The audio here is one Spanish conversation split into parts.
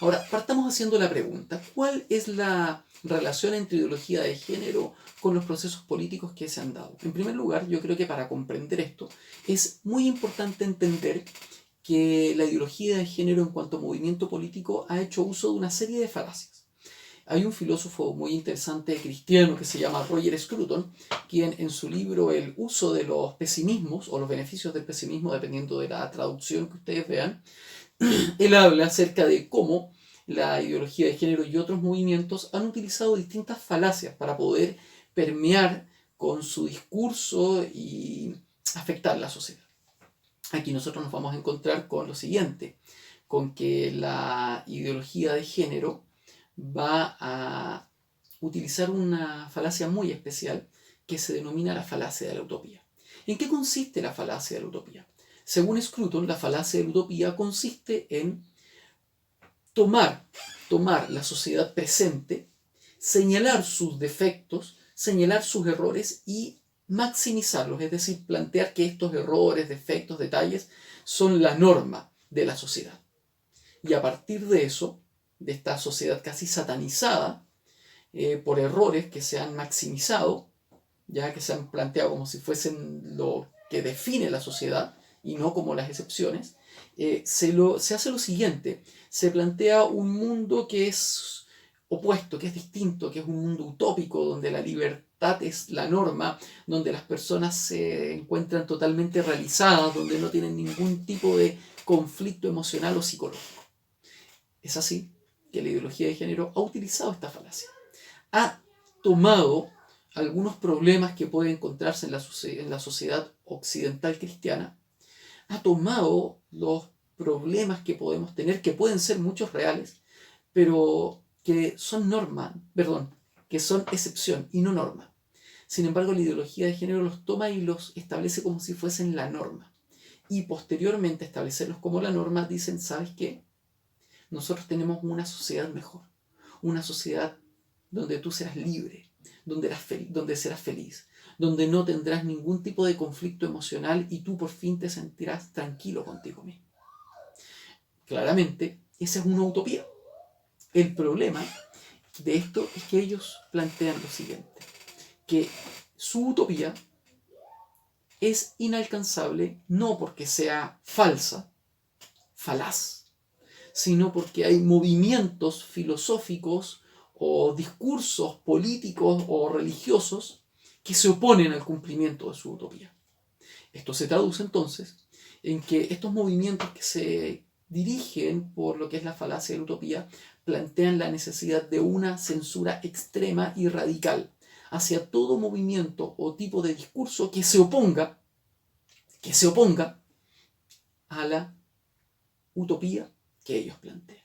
Ahora, partamos haciendo la pregunta, ¿cuál es la relación entre ideología de género con los procesos políticos que se han dado? En primer lugar, yo creo que para comprender esto es muy importante entender que la ideología de género en cuanto a movimiento político ha hecho uso de una serie de falacias. Hay un filósofo muy interesante cristiano que se llama Roger Scruton, quien en su libro El uso de los pesimismos o los beneficios del pesimismo, dependiendo de la traducción que ustedes vean, él habla acerca de cómo la ideología de género y otros movimientos han utilizado distintas falacias para poder permear con su discurso y afectar la sociedad. Aquí nosotros nos vamos a encontrar con lo siguiente, con que la ideología de género va a utilizar una falacia muy especial que se denomina la falacia de la utopía. ¿En qué consiste la falacia de la utopía? Según Scruton, la falacia de la utopía consiste en tomar la sociedad presente, señalar sus defectos, señalar sus errores y maximizarlos, es decir, plantear que estos errores, defectos, detalles son la norma de la sociedad. Y a partir de eso, de esta sociedad casi satanizada por errores que se han maximizado, ya que se han planteado como si fuesen lo que define la sociedad y no como las excepciones, se hace lo siguiente, se plantea un mundo que es opuesto, que es distinto, que es un mundo utópico, donde la libertad es la norma, donde las personas se encuentran totalmente realizadas, donde no tienen ningún tipo de conflicto emocional o psicológico. Es así que la ideología de género ha utilizado esta falacia. Ha tomado algunos problemas que puede encontrarse en la sociedad occidental cristiana, ha tomado los problemas que podemos tener, que pueden ser muchos reales, pero que son que son excepción y no norma. Sin embargo, la ideología de género los toma y los establece como si fuesen la norma. Y posteriormente establecerlos como la norma, dicen, ¿sabes qué? Nosotros tenemos una sociedad mejor, una sociedad donde tú serás libre, donde serás feliz, donde no tendrás ningún tipo de conflicto emocional y tú por fin te sentirás tranquilo contigo mismo. Claramente, esa es una utopía. El problema de esto es que ellos plantean lo siguiente, que su utopía es inalcanzable no porque sea falaz, sino porque hay movimientos filosóficos o discursos políticos o religiosos que se oponen al cumplimiento de su utopía. Esto se traduce entonces en que estos movimientos que se dirigen por lo que es la falacia de la utopía plantean la necesidad de una censura extrema y radical hacia todo movimiento o tipo de discurso que se oponga a la utopía que ellos plantean.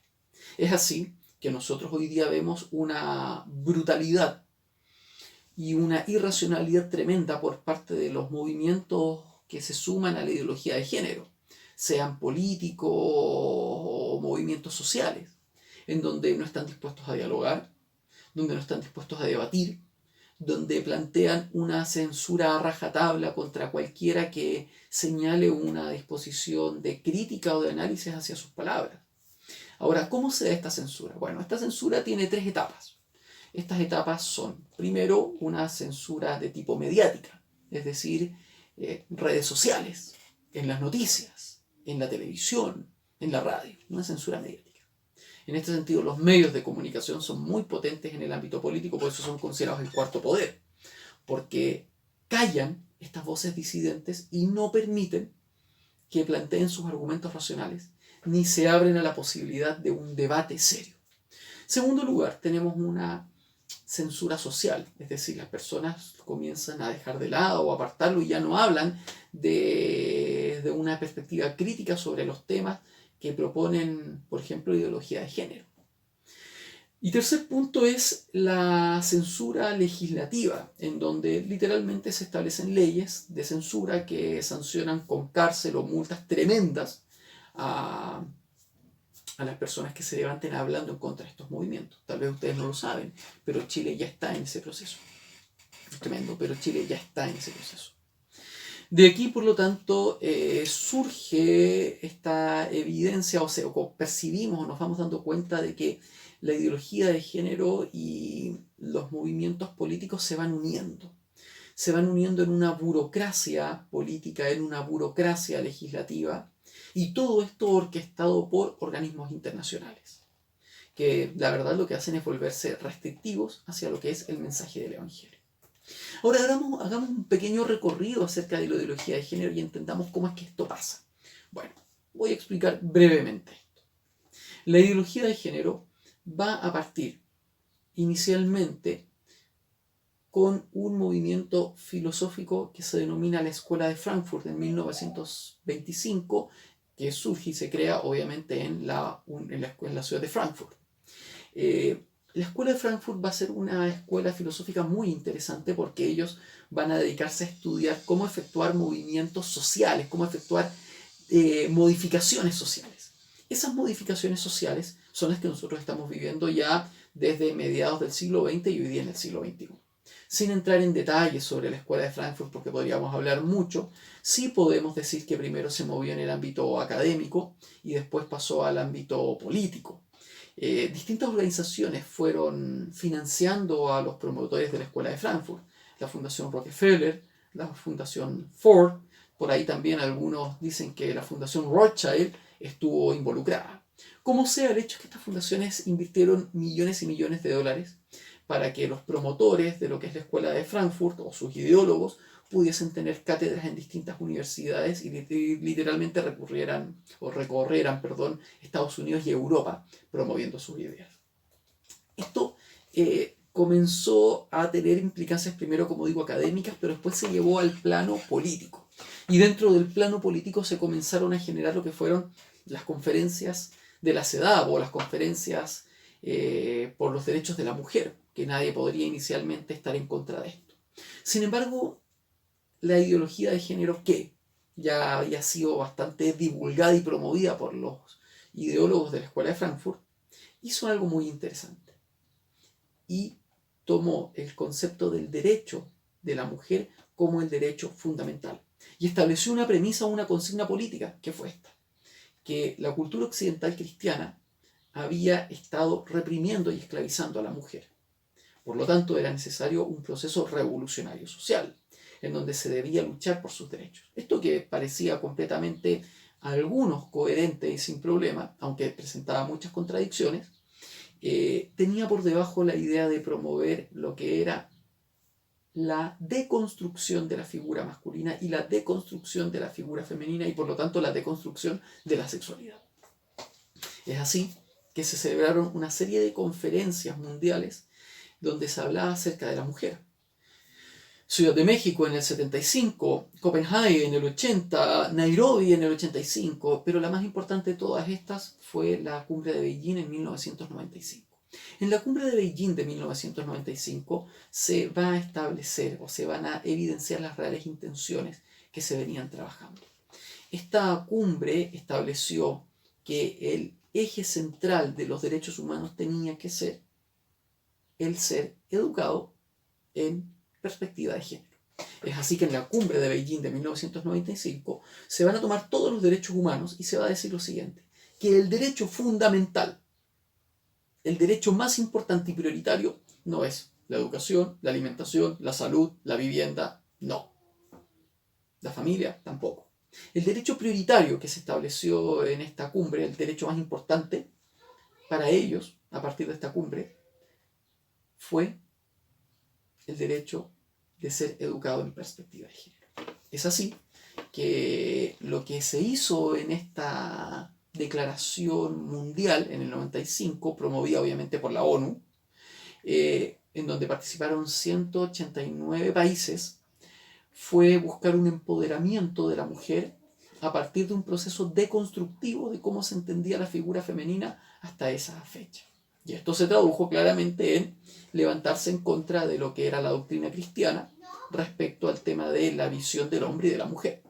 Es así que nosotros hoy día vemos una brutalidad y una irracionalidad tremenda por parte de los movimientos que se suman a la ideología de género, sean políticos o movimientos sociales, en donde no están dispuestos a dialogar, donde no están dispuestos a debatir, donde plantean una censura a rajatabla contra cualquiera que señale una disposición de crítica o de análisis hacia sus palabras. Ahora, ¿cómo se da esta censura? Bueno, esta censura tiene 3 etapas. Estas etapas son, primero, una censura de tipo mediática, es decir, redes sociales, en las noticias, en la televisión, en la radio, una censura mediática. En este sentido, los medios de comunicación son muy potentes en el ámbito político, por eso son considerados el cuarto poder, porque callan estas voces disidentes y no permiten que planteen sus argumentos racionales, ni se abren a la posibilidad de un debate serio. En segundo lugar, tenemos una censura social, es decir, las personas comienzan a dejar de lado o apartarlo y ya no hablan de una perspectiva crítica sobre los temas que proponen, por ejemplo, ideología de género. Y tercer punto es la censura legislativa, en donde literalmente se establecen leyes de censura que sancionan con cárcel o multas tremendas a las personas que se levanten hablando en contra de estos movimientos. Tal vez ustedes no lo saben, pero Chile ya está en ese proceso. Es tremendo, pero Chile ya está en ese proceso. De aquí, por lo tanto, surge esta evidencia, o percibimos o nos vamos dando cuenta de que la ideología de género y los movimientos políticos se van uniendo. Se van uniendo en una burocracia política, en una burocracia legislativa, y todo esto orquestado por organismos internacionales, que la verdad lo que hacen es volverse restrictivos hacia lo que es el mensaje del Evangelio. Ahora hagamos un pequeño recorrido acerca de la ideología de género y entendamos cómo es que esto pasa. Bueno, voy a explicar brevemente esto. La ideología de género va a partir inicialmente con un movimiento filosófico que se denomina la Escuela de Frankfurt en 1925, que surge y se crea obviamente en la ciudad de Frankfurt. La Escuela de Frankfurt va a ser una escuela filosófica muy interesante porque ellos van a dedicarse a estudiar cómo efectuar movimientos sociales, cómo efectuar modificaciones sociales. Esas modificaciones sociales son las que nosotros estamos viviendo ya desde mediados del siglo XX y hoy día en el siglo XXI. Sin entrar en detalles sobre la Escuela de Frankfurt, porque podríamos hablar mucho, sí podemos decir que primero se movió en el ámbito académico y después pasó al ámbito político. Distintas organizaciones fueron financiando a los promotores de la Escuela de Frankfurt. La Fundación Rockefeller, la Fundación Ford, por ahí también algunos dicen que la Fundación Rothschild estuvo involucrada. Como sea, el hecho es que estas fundaciones invirtieron millones y millones de dólares para que los promotores de lo que es la Escuela de Frankfurt o sus ideólogos pudiesen tener cátedras en distintas universidades y literalmente recorrieran Estados Unidos y Europa promoviendo sus ideas. Esto comenzó a tener implicancias primero, como digo, académicas, pero después se llevó al plano político. Y dentro del plano político se comenzaron a generar lo que fueron las conferencias de la CEDAW o las conferencias por los derechos de la mujer, que nadie podría inicialmente estar en contra de esto. Sin embargo, la ideología de género, que ya había sido bastante divulgada y promovida por los ideólogos de la Escuela de Frankfurt, hizo algo muy interesante y tomó el concepto del derecho de la mujer como el derecho fundamental y estableció una premisa o una consigna política, que fue esta: que la cultura occidental cristiana había estado reprimiendo y esclavizando a la mujer. Por lo tanto, era necesario un proceso revolucionario social, en donde se debía luchar por sus derechos. Esto, que parecía completamente a algunos coherente y sin problema, aunque presentaba muchas contradicciones, tenía por debajo la idea de promover lo que era la deconstrucción de la figura masculina y la deconstrucción de la figura femenina, y por lo tanto la deconstrucción de la sexualidad. Es así que se celebraron una serie de conferencias mundiales donde se hablaba acerca de la mujer. Ciudad de México en el 75, Copenhague en el 80, Nairobi en el 85, pero la más importante de todas estas fue la cumbre de Beijing en 1995. En la cumbre de Beijing de 1995 se va a establecer o se van a evidenciar las reales intenciones que se venían trabajando. Esta cumbre estableció que el eje central de los derechos humanos tenía que ser el ser educado en perspectiva de género. Es así que en la cumbre de Beijing de 1995 se van a tomar todos los derechos humanos y se va a decir lo siguiente: que el derecho fundamental, el derecho más importante y prioritario, no es la educación, la alimentación, la salud, la vivienda, no. La familia, tampoco. El derecho prioritario que se estableció en esta cumbre, el derecho más importante para ellos a partir de esta cumbre, fue el derecho de ser educado en perspectiva de género. Es así que lo que se hizo en esta declaración mundial en el 95, promovida obviamente por la ONU, en donde participaron 189 países, fue buscar un empoderamiento de la mujer a partir de un proceso deconstructivo de cómo se entendía la figura femenina hasta esa fecha. Y esto se tradujo claramente en levantarse en contra de lo que era la doctrina cristiana respecto al tema de la visión del hombre y de la mujer.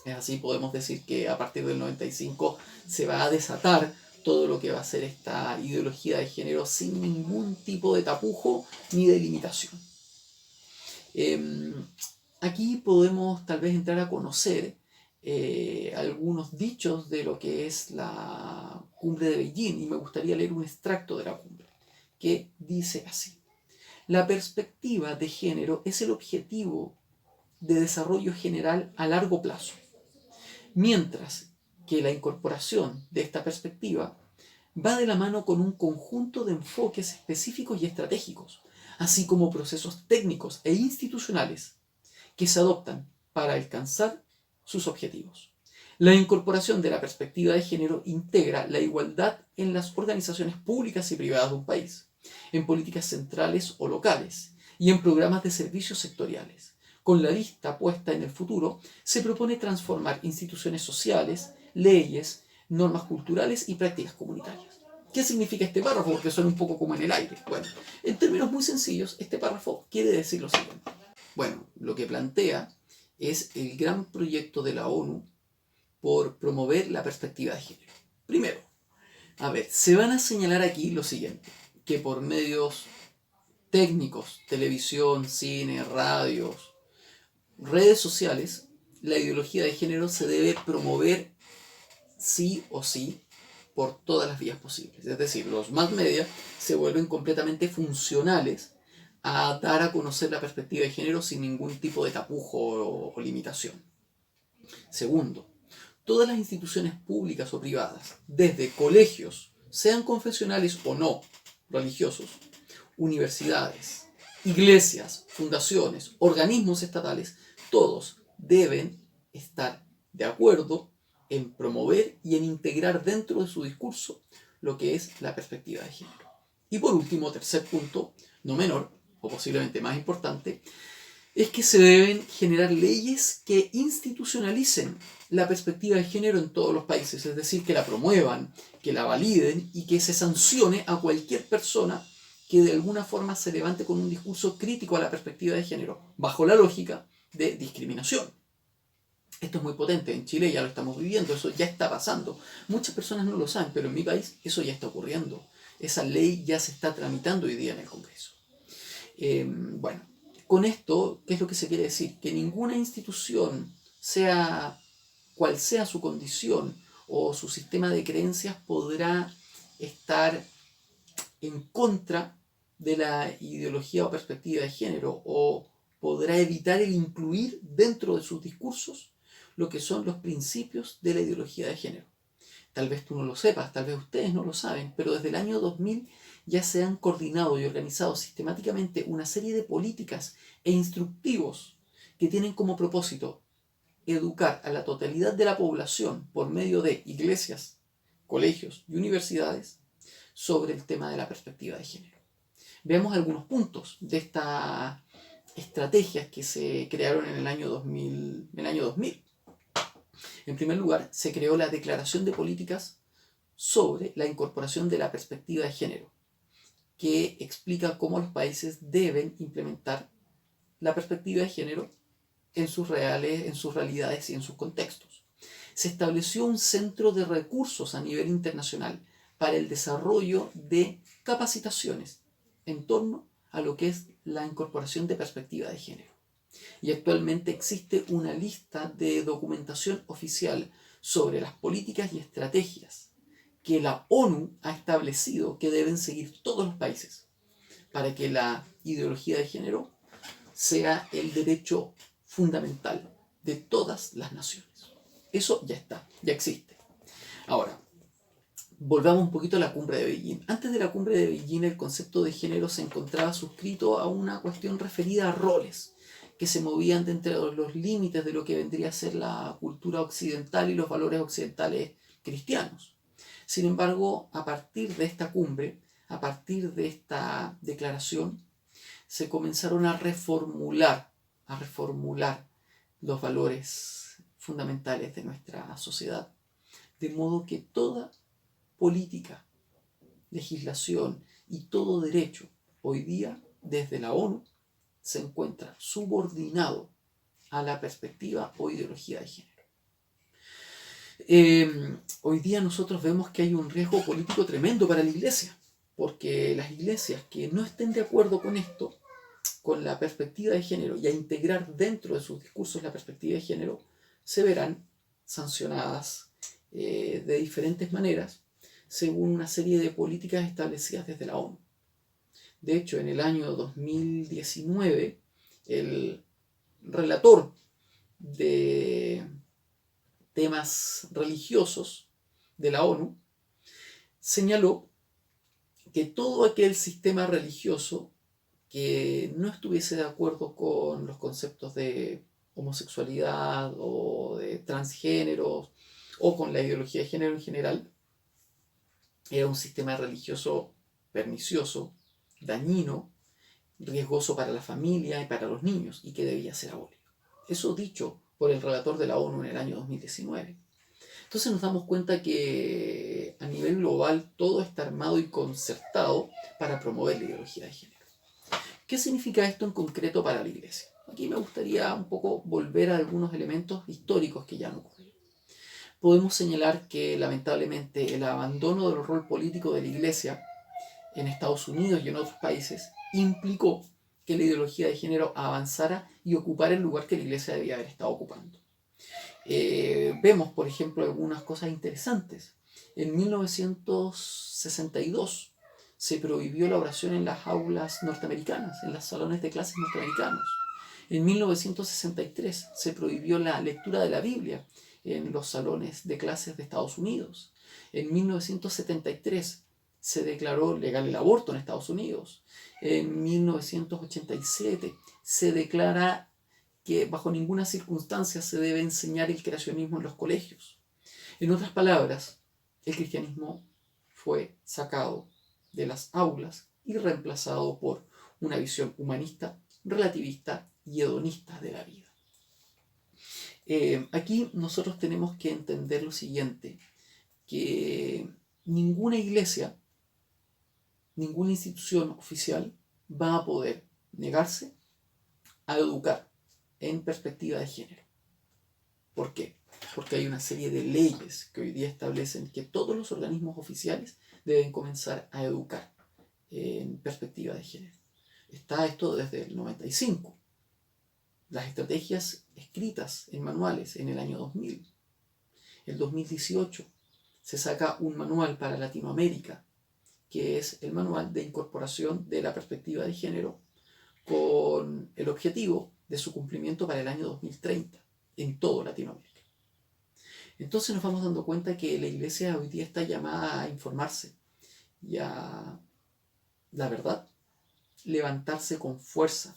Es así, podemos decir que a partir del 95 se va a desatar todo lo que va a ser esta ideología de género sin ningún tipo de tapujo ni de limitación. aquí podemos tal vez entrar a conocer algunos dichos de lo que es la cumbre de Beijing, y me gustaría leer un extracto de la cumbre, que dice así: la perspectiva de género es el objetivo de desarrollo general a largo plazo, mientras que la incorporación de esta perspectiva va de la mano con un conjunto de enfoques específicos y estratégicos, así como procesos técnicos e institucionales que se adoptan para alcanzar sus objetivos. La incorporación de la perspectiva de género integra la igualdad en las organizaciones públicas y privadas de un país, en políticas centrales o locales y en programas de servicios sectoriales. Con la vista puesta en el futuro, se propone transformar instituciones sociales, leyes, normas culturales y prácticas comunitarias. ¿Qué significa este párrafo? Porque suena un poco como en el aire. Bueno, en términos muy sencillos, este párrafo quiere decir lo siguiente. Bueno, lo que plantea es el gran proyecto de la ONU por promover la perspectiva de género. Primero, a ver, se van a señalar aquí lo siguiente, que por medios técnicos, televisión, cine, radios, redes sociales, la ideología de género se debe promover sí o sí por todas las vías posibles. Es decir, los mass media se vuelven completamente funcionales a dar a conocer la perspectiva de género sin ningún tipo de tapujo o limitación. Segundo, todas las instituciones públicas o privadas, desde colegios, sean confesionales o no, religiosos, universidades, iglesias, fundaciones, organismos estatales, todos deben estar de acuerdo en promover y en integrar dentro de su discurso lo que es la perspectiva de género. Y por último, tercer punto, no menor, o posiblemente más importante, es que se deben generar leyes que institucionalicen la perspectiva de género en todos los países, es decir, que la promuevan, que la validen y que se sancione a cualquier persona que de alguna forma se levante con un discurso crítico a la perspectiva de género, bajo la lógica de discriminación. Esto es muy potente, en Chile ya lo estamos viviendo, eso ya está pasando. Muchas personas no lo saben, pero en mi país eso ya está ocurriendo. Esa ley ya se está tramitando hoy día en el Congreso. Bueno, con esto, ¿qué es lo que se quiere decir? Que ninguna institución, sea cual sea su condición o su sistema de creencias, podrá estar en contra de la ideología o perspectiva de género, o podrá evitar el incluir dentro de sus discursos lo que son los principios de la ideología de género. Tal vez tú no lo sepas, tal vez ustedes no lo saben, pero desde el año 2000 ya se han coordinado y organizado sistemáticamente una serie de políticas e instructivos que tienen como propósito educar a la totalidad de la población por medio de iglesias, colegios y universidades sobre el tema de la perspectiva de género. Veamos algunos puntos de estas estrategias que se crearon en el año 2000. En primer lugar, se creó la Declaración de Políticas sobre la incorporación de la perspectiva de género, que explica cómo los países deben implementar la perspectiva de género en sus realidades y en sus contextos. Se estableció un centro de recursos a nivel internacional para el desarrollo de capacitaciones en torno a lo que es la incorporación de perspectiva de género. Y actualmente existe una lista de documentación oficial sobre las políticas y estrategias que la ONU ha establecido que deben seguir todos los países para que la ideología de género sea el derecho fundamental de todas las naciones. Eso ya está, ya existe. Ahora, volvamos un poquito a la cumbre de Beijing. Antes de la cumbre de Beijing, el concepto de género se encontraba suscrito a una cuestión referida a roles que se movían dentro de los límites de lo que vendría a ser la cultura occidental y los valores occidentales cristianos. Sin embargo, a partir de esta cumbre, a partir de esta declaración, se comenzaron a reformular los valores fundamentales de nuestra sociedad, de modo que toda política, legislación y todo derecho hoy día desde la ONU se encuentra subordinado a la perspectiva o ideología de género. Hoy día nosotros vemos que hay un riesgo político tremendo para la iglesia, porque las iglesias que no estén de acuerdo con esto con la perspectiva de género y a integrar dentro de sus discursos la perspectiva de género se verán sancionadas de diferentes maneras según una serie de políticas establecidas desde la ONU. De hecho, en el año 2019, el relator de temas religiosos de la ONU señaló que todo aquel sistema religioso que no estuviese de acuerdo con los conceptos de homosexualidad o de transgénero o con la ideología de género en general, era un sistema religioso pernicioso, dañino, riesgoso para la familia y para los niños y que debía ser abolido. Eso dicho por el relator de la ONU en el año 2019. Entonces nos damos cuenta que a nivel global todo está armado y concertado para promover la ideología de género. ¿Qué significa esto en concreto para la Iglesia? Aquí me gustaría un poco volver a algunos elementos históricos que ya han ocurrido. Podemos señalar que lamentablemente el abandono del rol político de la Iglesia en Estados Unidos y en otros países implicó que la ideología de género avanzara y ocupara el lugar que la Iglesia debía haber estado ocupando. Vemos, por ejemplo, algunas cosas interesantes. En 1962 se prohibió la oración en las aulas norteamericanas, en los salones de clases norteamericanos. En 1963 se prohibió la lectura de la Biblia en los salones de clases de Estados Unidos. En 1973 se declaró legal el aborto en Estados Unidos. En 1987 se declara que bajo ninguna circunstancia se debe enseñar el creacionismo en los colegios. En otras palabras, el cristianismo fue sacado de las aulas y reemplazado por una visión humanista, relativista y hedonista de la vida. Aquí nosotros tenemos que entender lo siguiente, que ninguna iglesia, ninguna institución oficial va a poder negarse a educar en perspectiva de género. ¿Por qué? Porque hay una serie de leyes que hoy día establecen que todos los organismos oficiales deben comenzar a educar en perspectiva de género. Está esto desde el 95. Las estrategias escritas en manuales en el año 2000. El 2018 se saca un manual para Latinoamérica, que es el manual de incorporación de la perspectiva de género con el objetivo de su cumplimiento para el año 2030 en todo Latinoamérica. Entonces nos vamos dando cuenta que la Iglesia hoy día está llamada a informarse y a, la verdad, levantarse con fuerza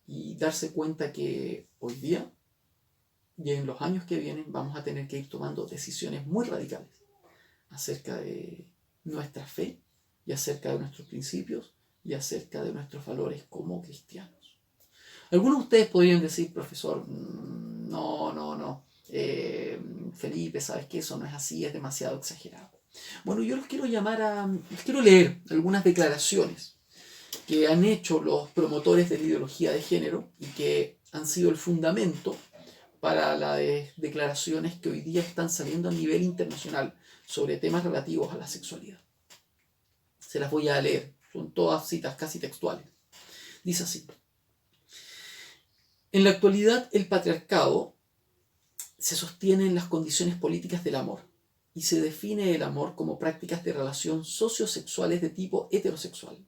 y darse cuenta que hoy día y en los años que vienen vamos a tener que ir tomando decisiones muy radicales acerca de nuestra fe y acerca de nuestros principios y acerca de nuestros valores como cristianos. Algunos de ustedes podrían decir, profesor, no, Felipe, sabes que eso no es así, es demasiado exagerado. Bueno, yo les quiero leer algunas declaraciones que han hecho los promotores de la ideología de género y que han sido el fundamento para las declaraciones que hoy día están saliendo a nivel internacional sobre temas relativos a la sexualidad. Se las voy a leer, son todas citas casi textuales. Dice así: en la actualidad el patriarcado se sostiene en las condiciones políticas del amor y se define el amor como prácticas de relación sociosexuales de tipo heterosexual.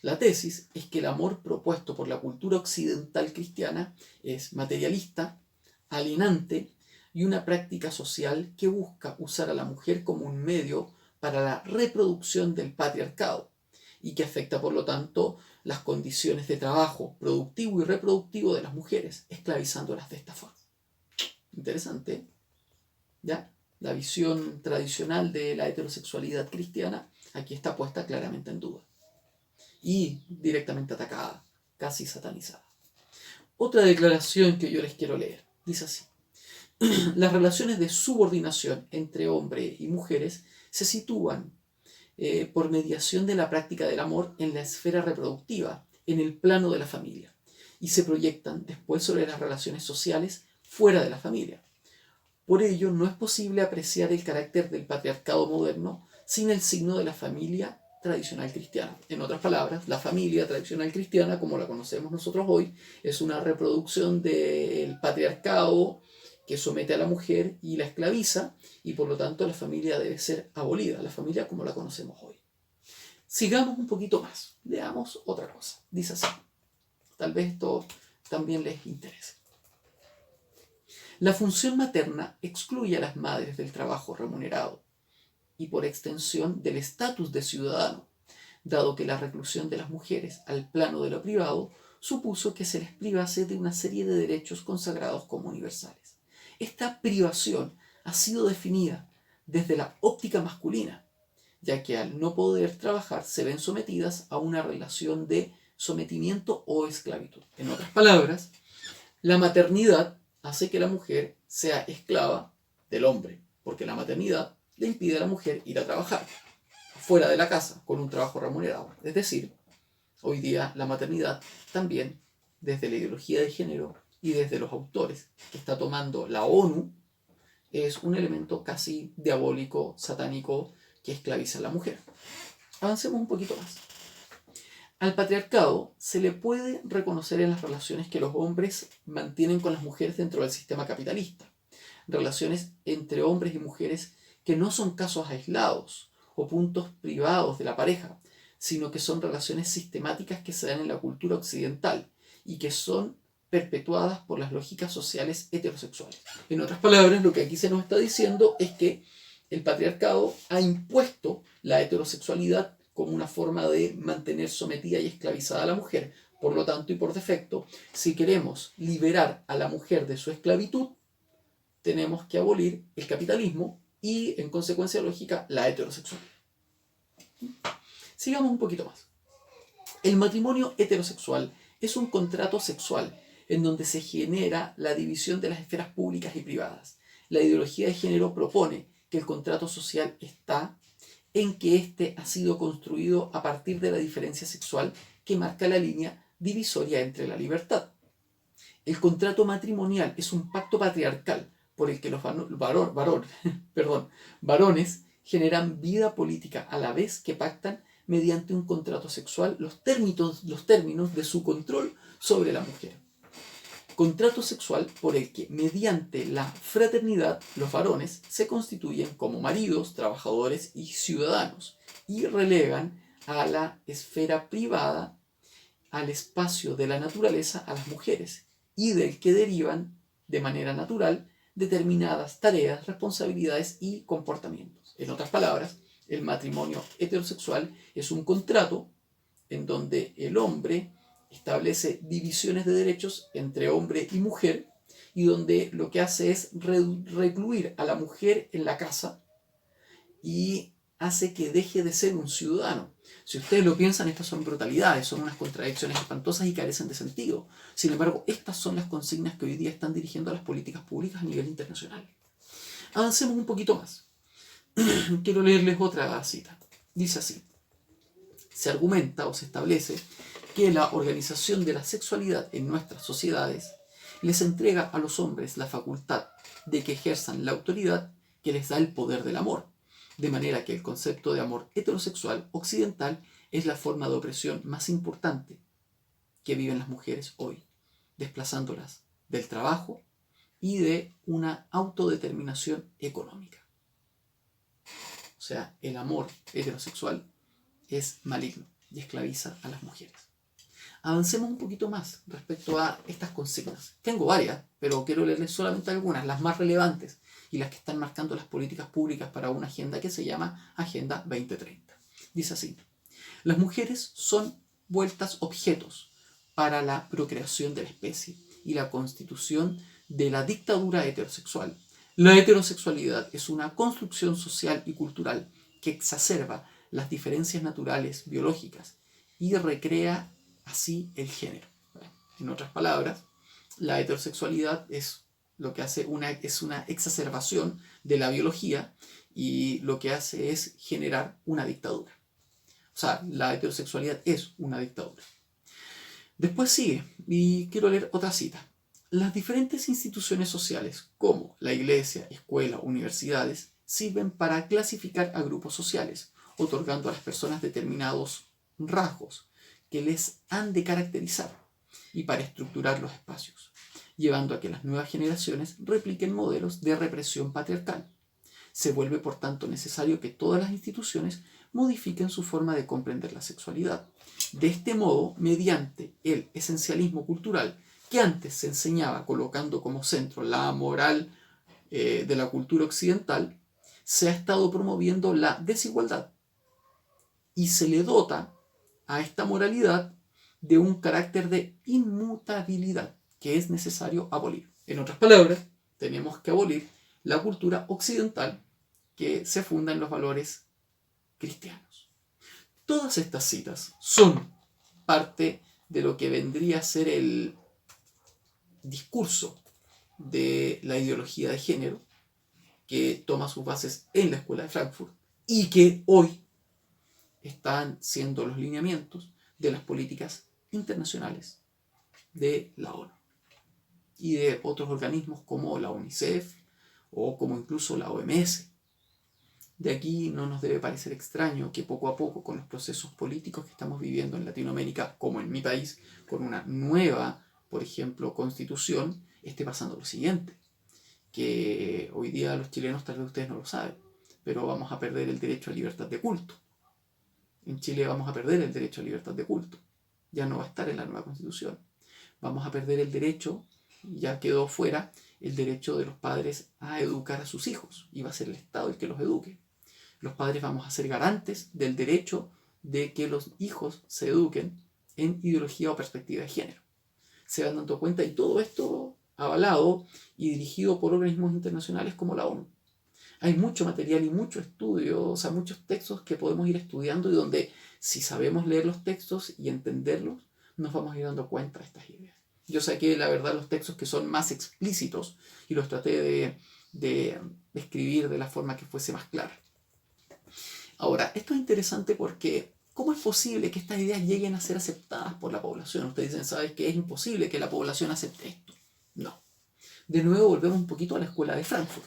La tesis es que el amor propuesto por la cultura occidental cristiana es materialista, alienante y una práctica social que busca usar a la mujer como un medio para la reproducción del patriarcado y que afecta, por lo tanto, las condiciones de trabajo productivo y reproductivo de las mujeres, esclavizándolas de esta forma. Interesante, ¿ya? La visión tradicional de la heterosexualidad cristiana aquí está puesta claramente en duda y directamente atacada, casi satanizada. Otra declaración que yo les quiero leer dice así: las relaciones de subordinación entre hombres y mujeres se sitúan por mediación de la práctica del amor en la esfera reproductiva, en el plano de la familia, y se proyectan después sobre las relaciones sociales fuera de la familia. Por ello, no es posible apreciar el carácter del patriarcado moderno sin el signo de la familia tradicional cristiana. En otras palabras, la familia tradicional cristiana, como la conocemos nosotros hoy, es una reproducción del patriarcado que somete a la mujer y la esclaviza, y por lo tanto la familia debe ser abolida, la familia como la conocemos hoy. Sigamos un poquito más, leamos otra cosa. Dice así, tal vez esto también les interese. La función materna excluye a las madres del trabajo remunerado y por extensión del estatus de ciudadano, dado que la reclusión de las mujeres al plano de lo privado supuso que se les privase de una serie de derechos consagrados como universales. Esta privación ha sido definida desde la óptica masculina, ya que al no poder trabajar se ven sometidas a una relación de sometimiento o esclavitud. En otras palabras, la maternidad hace que la mujer sea esclava del hombre, porque la maternidad le impide a la mujer ir a trabajar fuera de la casa con un trabajo remunerado. Es decir, hoy día la maternidad también, desde la ideología de género y desde los autores que está tomando la ONU, es un elemento casi diabólico, satánico, que esclaviza a la mujer. Avancemos un poquito más. Al patriarcado se le puede reconocer en las relaciones que los hombres mantienen con las mujeres dentro del sistema capitalista. Relaciones entre hombres y mujeres que no son casos aislados o puntos privados de la pareja, sino que son relaciones sistemáticas que se dan en la cultura occidental y que son perpetuadas por las lógicas sociales heterosexuales. En otras palabras, lo que aquí se nos está diciendo es que el patriarcado ha impuesto la heterosexualidad como una forma de mantener sometida y esclavizada a la mujer. Por lo tanto y por defecto, si queremos liberar a la mujer de su esclavitud, tenemos que abolir el capitalismo y, en consecuencia lógica, la heterosexualidad. Sigamos un poquito más. El matrimonio heterosexual es un contrato sexual en donde se genera la división de las esferas públicas y privadas. La ideología de género propone que el contrato social está en que éste ha sido construido a partir de la diferencia sexual que marca la línea divisoria entre la libertad. El contrato matrimonial es un pacto patriarcal por el que los varones generan vida política a la vez que pactan mediante un contrato sexual los términos de su control sobre la mujer. Contrato sexual por el que, mediante la fraternidad, los varones se constituyen como maridos, trabajadores y ciudadanos y relegan a la esfera privada, al espacio de la naturaleza, a las mujeres, y del que derivan de manera natural determinadas tareas, responsabilidades y comportamientos. En otras palabras, el matrimonio heterosexual es un contrato en donde el hombre establece divisiones de derechos entre hombre y mujer y donde lo que hace es recluir a la mujer en la casa y hace que deje de ser un ciudadano. Si ustedes lo piensan, estas son brutalidades, son unas contradicciones espantosas y carecen de sentido. Sin embargo, estas son las consignas que hoy día están dirigiendo a las políticas públicas a nivel internacional. Avancemos un poquito más. Quiero leerles otra cita. Dice así: se argumenta o se establece que la organización de la sexualidad en nuestras sociedades les entrega a los hombres la facultad de que ejerzan la autoridad que les da el poder del amor, de manera que el concepto de amor heterosexual occidental es la forma de opresión más importante que viven las mujeres hoy, desplazándolas del trabajo y de una autodeterminación económica. O sea, el amor heterosexual es maligno y esclaviza a las mujeres. Avancemos un poquito más respecto a estas consignas. Tengo varias, pero quiero leerles solamente algunas, las más relevantes y las que están marcando las políticas públicas para una agenda que se llama Agenda 2030. Dice así: las mujeres son vueltas objetos para la procreación de la especie y la constitución de la dictadura heterosexual. La heterosexualidad es una construcción social y cultural que exacerba las diferencias naturales, biológicas, y recrea así el género. En otras palabras, la heterosexualidad es lo que hace es una exacerbación de la biología y lo que hace es generar una dictadura. O sea, la heterosexualidad es una dictadura. Después sigue, y quiero leer otra cita. Las diferentes instituciones sociales, como la iglesia, escuela, universidades, sirven para clasificar a grupos sociales, otorgando a las personas determinados rasgos que les han de caracterizar y para estructurar los espacios, llevando a que las nuevas generaciones repliquen modelos de represión patriarcal. Se vuelve, por tanto, necesario que todas las instituciones modifiquen su forma de comprender la sexualidad. De este modo, mediante el esencialismo cultural, que antes se enseñaba colocando como centro la moral de la cultura occidental, se ha estado promoviendo la desigualdad y se le dota a esta moralidad de un carácter de inmutabilidad que es necesario abolir. En otras palabras, tenemos que abolir la cultura occidental que se funda en los valores cristianos. Todas estas citas son parte de lo que vendría a ser el discurso de la ideología de género que toma sus bases en la Escuela de Frankfurt y que hoy están siendo los lineamientos de las políticas internacionales de la ONU y de otros organismos como la UNICEF o como incluso la OMS. De aquí no nos debe parecer extraño que poco a poco, con los procesos políticos que estamos viviendo en Latinoamérica, como en mi país, con una nueva, por ejemplo, constitución, esté pasando lo siguiente, que hoy día los chilenos, tal vez ustedes no lo saben, pero vamos a perder el derecho a libertad de culto. En Chile vamos a perder el derecho a libertad de culto. Ya no va a estar en la nueva constitución. Vamos a perder el derecho, ya quedó fuera, el derecho de los padres a educar a sus hijos. Y va a ser el Estado el que los eduque. Los padres vamos a ser garantes del derecho de que los hijos se eduquen en ideología o perspectiva de género. Se van dando cuenta, y todo esto avalado y dirigido por organismos internacionales como la ONU. Hay mucho material y mucho estudio, o sea, muchos textos que podemos ir estudiando y donde, si sabemos leer los textos y entenderlos, nos vamos a ir dando cuenta de estas ideas. Yo saqué, la verdad, los textos que son más explícitos y los traté de escribir de la forma que fuese más clara. Ahora, esto es interesante porque ¿cómo es posible que estas ideas lleguen a ser aceptadas por la población? Ustedes dicen, ¿sabes que es imposible que la población acepte esto? No. De nuevo volvemos un poquito a la escuela de Frankfurt.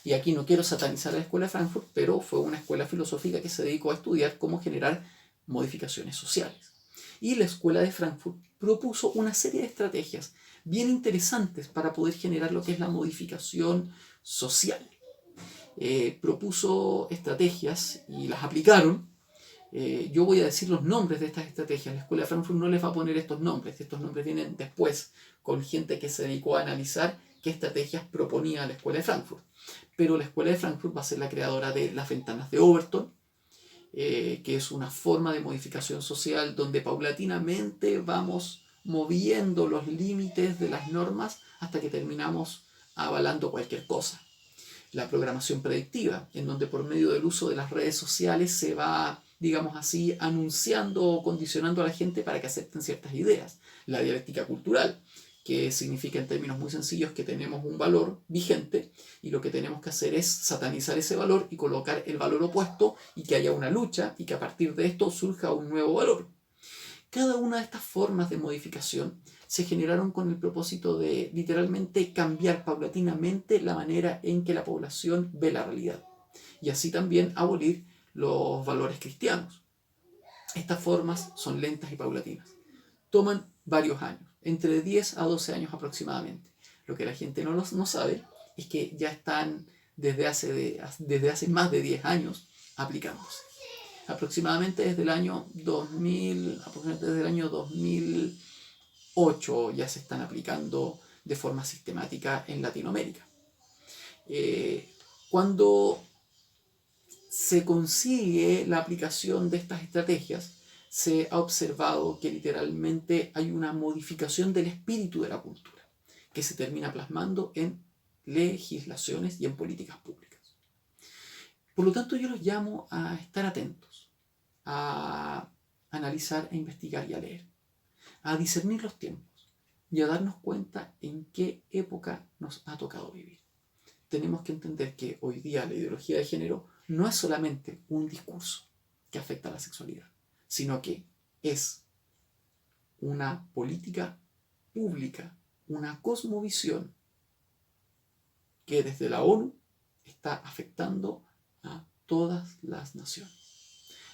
Y aquí no quiero satanizar a la escuela de Frankfurt, pero fue una escuela filosófica que se dedicó a estudiar cómo generar modificaciones sociales. Y la escuela de Frankfurt propuso una serie de estrategias bien interesantes para poder generar lo que es la modificación social. Propuso estrategias y las aplicaron. Yo voy a decir los nombres de estas estrategias. La escuela de Frankfurt no les va a poner estos nombres vienen después con gente que se dedicó a analizar qué estrategias proponía la escuela de Frankfurt. Pero la escuela de Frankfurt va a ser la creadora de las ventanas de Overton, que es una forma de modificación social donde paulatinamente vamos moviendo los límites de las normas hasta que terminamos avalando cualquier cosa. La programación predictiva, en donde por medio del uso de las redes sociales se va, digamos así, anunciando o condicionando a la gente para que acepten ciertas ideas. La dialéctica cultural, que significa en términos muy sencillos que tenemos un valor vigente y lo que tenemos que hacer es satanizar ese valor y colocar el valor opuesto y que haya una lucha y que a partir de esto surja un nuevo valor. Cada una de estas formas de modificación se generaron con el propósito de literalmente cambiar paulatinamente la manera en que la población ve la realidad y así también abolir los valores cristianos. Estas formas son lentas y paulatinas. Toman varios años, entre 10 a 12 años aproximadamente. Lo que la gente no sabe es que ya están desde hace más de 10 años aplicándose. Aproximadamente desde el año 2008 ya se están aplicando de forma sistemática en Latinoamérica. Cuando se consigue la aplicación de estas estrategias, se ha observado que literalmente hay una modificación del espíritu de la cultura, que se termina plasmando en legislaciones y en políticas públicas. Por lo tanto, yo los llamo a estar atentos, a analizar, a investigar y a leer, a discernir los tiempos y a darnos cuenta en qué época nos ha tocado vivir. Tenemos que entender que hoy día la ideología de género no es solamente un discurso que afecta a la sexualidad, sino que es una política pública, una cosmovisión que desde la ONU está afectando a todas las naciones.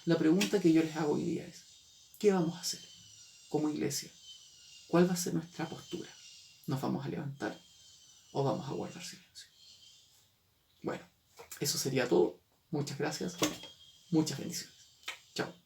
La pregunta que yo les hago hoy día es, ¿qué vamos a hacer como iglesia? ¿Cuál va a ser nuestra postura? ¿Nos vamos a levantar o vamos a guardar silencio? Bueno, eso sería todo. Muchas gracias. Muchas bendiciones. Chao.